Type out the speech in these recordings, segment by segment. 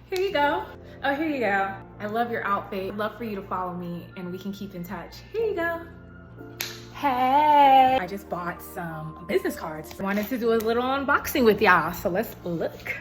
Here you go. Oh, here you go. I love your outfit. I'd love for you to follow me and we can keep in touch. Here you go. Hey, I just bought some business cards. I wanted to do a little unboxing with y'all, so let's look.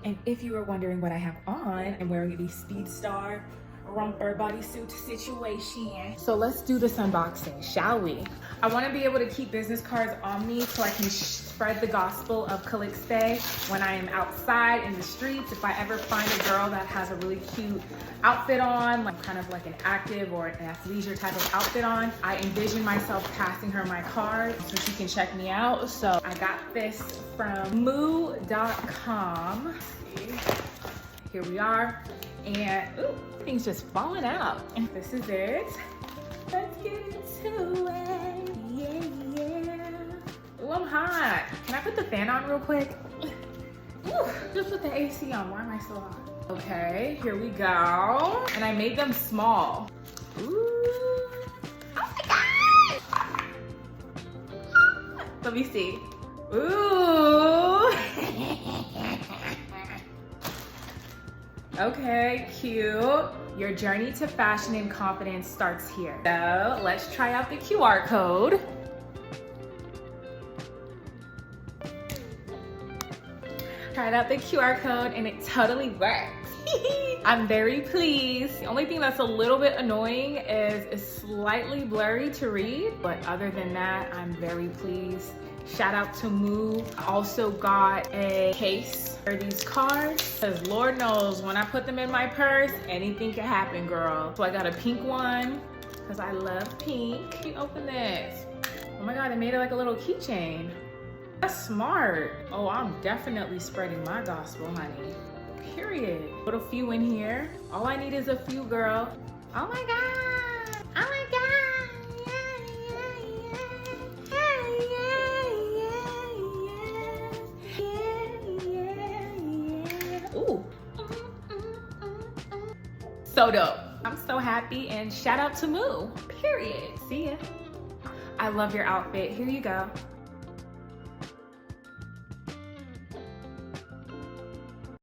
And if you were wondering what I have on, I'm wearing the Speed Star romper bodysuit situation. So let's do this unboxing, shall we? I want to be able to keep business cards on me so I can spread the gospel of Calixte when I am outside in the streets. If I ever find a girl that has a really cute outfit on, like kind of like an active or an athleisure type of outfit on, I envision myself passing her my card so she can check me out. So I got this from moo.com. Here we are. And ooh, things just falling out. And this is it. Let's get into it. Yeah, yeah. Ooh, I'm hot. Can I put the fan on real quick? Ooh, just put the AC on. Why am I so hot? Okay, here we go. And I made them small. Ooh. Oh my God. Let me see. Ooh. Okay, cute. Your journey to fashion and confidence starts here. So let's try out the QR code. Tried out the QR code and it totally works. I'm very pleased. The only thing that's a little bit annoying is it's slightly blurry to read, but other than that, I'm very pleased. Shout out to Moo. I also got a case for these cards because Lord knows when I put them in my purse, anything can happen, girl. So I got a pink one because I love pink. Let me open this. Oh my God, I made it like a little keychain. That's smart. Oh, I'm definitely spreading my gospel, honey. Period. Put a few in here. All I need is a few, girl. Oh my God. Oh my God. Ooh. So dope. I'm so happy and shout out to Moo. Period. See ya. I love your outfit. Here you go.